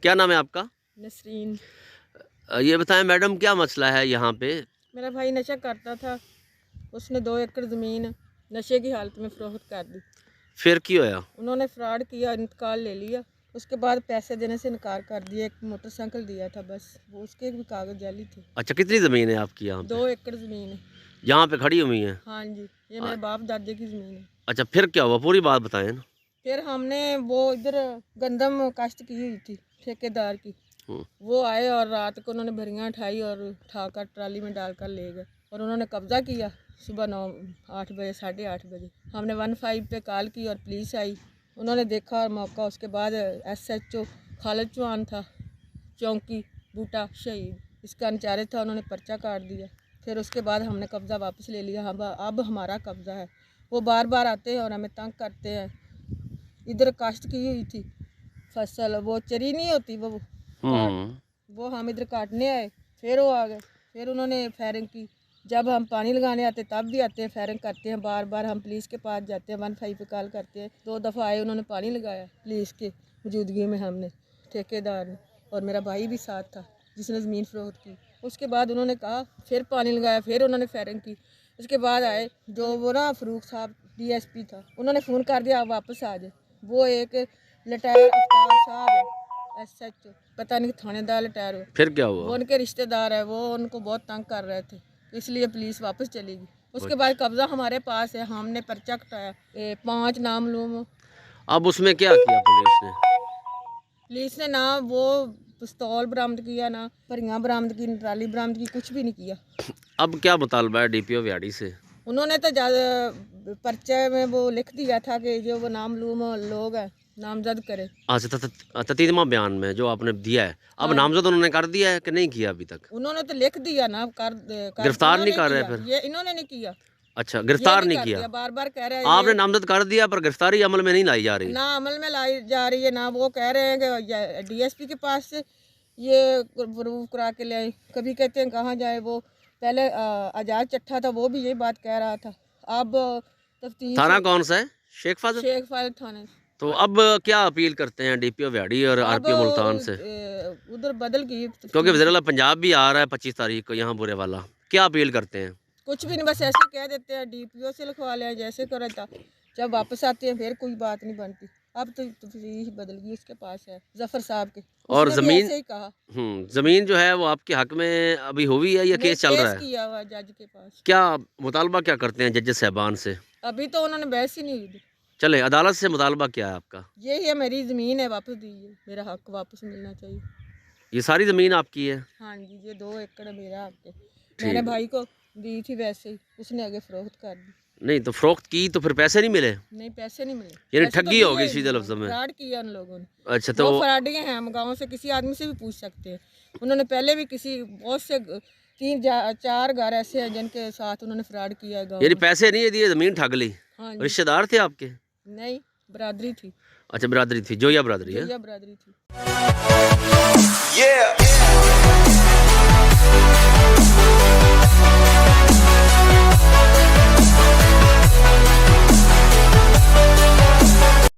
کیا نام ہے آپ کا؟ نسرین۔ یہ بتائیں میڈم کیا مسئلہ ہے یہاں پہ؟ میرا بھائی نشہ کرتا تھا، اس نے 2 ایکڑ زمین نشے کی حالت میں فروخت کر دی۔ پھر کیا ہوا؟ انہوں نے فراڈ کیا، انتقال لے لیا، اس کے بعد پیسے دینے سے انکار کر دیا۔ ایک موٹر سائیکل دیا تھا بس، وہ اس کے بھی کاغذ جعلی تھے۔ اچھا کتنی زمین ہے آپ کی یہاں پہ؟ 2 ایکڑ زمین ہے یہاں پہ کھڑی ہوئی ہیں؟ ہاں جی، یہ میرے باپ دادے کی زمین ہے۔ اچھا پھر کیا ہوا، پوری بات بتائیں نا۔ پھر ہم نے وہ ادھر گندم کاشت کی ہوئی تھی ٹھیکیدار کی، وہ آئے اور رات کو انہوں نے بھریاں اٹھائی اور اٹھا کر ٹرالی میں ڈال کر لے گئے، اور انہوں نے قبضہ کیا صبح 8 بجے 8:30 بجے۔ ہم نے 15 پہ کال کی اور پولیس آئی، انہوں نے دیکھا اور موقع، اس کے بعد SHO خالد چوہان تھا، چونکی بوٹا شہید، اس کا انچارج تھا، انہوں نے پرچہ کاٹ دیا۔ پھر اس کے بعد ہم نے قبضہ واپس لے لیا، اب ہمارا قبضہ ہے۔ وہ بار بار آتے ہیں اور ہمیں تنگ کرتے ہیں۔ ادھر کاشت کی ہوئی تھی فصل، وہ چری نہیں ہوتی وہ ہم ادھر کاٹنے آئے، پھر وہ آ گئے، پھر انہوں نے فائرنگ کی۔ جب ہم پانی لگانے آتے تب بھی آتے ہیں، فائرنگ کرتے ہیں، بار بار ہم پولیس کے پاس جاتے ہیں، 15 پہ کال کرتے ہیں۔ 2 دفعہ آئے، انہوں نے پانی لگایا پولیس کے موجودگی میں، ہم نے ٹھیکیدار نے، اور میرا بھائی بھی ساتھ تھا جس نے زمین فروخت کی۔ اس کے بعد انہوں نے کہا، پھر پانی لگایا، پھر انہوں نے فائرنگ کی۔ اس کے بعد آئے جو وہ نا فروخ صاحب DSP تھا، انہوں نے فون کر دیا آپ واپس آ جائے۔ وہ ایک لٹائر افطار صاحب ہے SHO، پتہ نہیں تھانے دار لٹائر ہو، پھر کیا ہوا؟ وہ ان کے رشتہ دار ہے، وہ ان کو بہت تنگ کر رہے تھے، اس لیے پولیس واپس چلی گئی۔ اس کے بعد قبضہ ہمارے پاس ہے، ہم نے پرچہ کٹایا 5 نامعلوم۔ اب اس میں کیا کیا پولیس نے نہ وہ پستول برآمد کیا، نہ بھریاں برآمد کی، نہ ٹرالی برآمد کی، کچھ بھی نہیں کیا۔ اب کیا مطالبہ ہے DPO ویاڑی سے؟ انہوں نے تو پرچے میں وہ لکھ دیا تھا کہ جو وہ نامعلوم لوگ ہیں نامزد کرے۔ تتیدمہ بیان میں جو آپ نے دیا ہے، اب نامزد انہوں نے کر دیا ہے کہ نہیں کیا ابھی تک؟ انہوں نے تو لکھ دیا نا، گرفتار نہیں کر رہے پھر؟ یہ انہوں نے نہیں کیا۔ اچھا گرفتار نہیں کیا، بار بار کہہ رہے ہیں آپ نے نامزد کر دیا پر گرفتاری عمل میں نہیں لائی جا رہی؟ نہ عمل میں لائی جا رہی ہے، نہ وہ کہہ رہے ہیں کہ DSP کے پاس سے یہ پروف کرا کے لے آئیں، کبھی کہتے ہیں کہاں جائے۔ وہ پہلے اعجاز چٹھا تھا، وہ بھی یہی بات کہہ رہا تھا۔ اب تفتیش تھانہ کون سا ہے؟ شیخ فاضل تھانے۔ تو اب کیا اپیل کرتے ہیں DPO ویاڑی اور RPO ملتان سے؟ ادھر بدل کی، کیونکہ وزیر اعلیٰ پنجاب بھی آ رہا ہے 25 تاریخ کو یہاں برے والا، کیا اپیل کرتے ہیں؟ کچھ بھی نہیں، بس ایسے کہہ دیتے ہیں DPO سے لکھوا لیں، جیسے کرے تھا۔ جب واپس آتے ہیں پھر کوئی بات نہیں بنتی۔ اب تو تفتیش بدل گئی، اس کے پاس ہے ظفر صاحب کے، اور زمین ایسے ہی کہا۔ زمین جو ہے وہ آپ کے حق میں ابھی ہوئی ہے یا کیس چل رہا ہے؟ کیا ہوا جج کے پاس۔ کیا مطالبہ کیا کرتے ہیں جج صاحبان سے؟ ابھی تو انہوں نے بحث ہی نہیں ہوئی۔ چلے عدالت سے مطالبہ کیا ہے آپ کا؟ یہی ہے، میری زمین ہے واپس دیجیے، میرا حق واپس ملنا چاہیے۔ یہ ساری زمین آپ کی ہے؟ ہاں جی، یہ 2 ایکڑ میرا حق ہے، میں نے بھائی کو دی تھی، ویسے ہی اس نے آگے فروخت کر دی۔ نہیں تو فروخت کی تو پھر پیسے نہیں ملے؟ نہیں، پیسے نہیں ملے، یعنی ٹھگی ہوگی سیدھے لفظ میں؟ فراڈ کیا ان لوگوں نے۔ اچھا تو وہ فراڈی ہیں، ہم گاؤں سے کسی آدمی سے بھی پوچھ سکتے ہیں۔ انہوں نے پہلے بھی کسی بہت سے 3-4 گھر ایسے ہیں جن کے ساتھ انہوں نے فراڈ کیا ہے گاؤں یعنی میں۔ پیسے نہیں دیے، زمین ٹھگ لی؟ ہاں رشتہ دار تھے آپ کے؟ نہیں، برادری تھی، اچھا برادری تھی، جویا برادری ہے؟ برادری تھی۔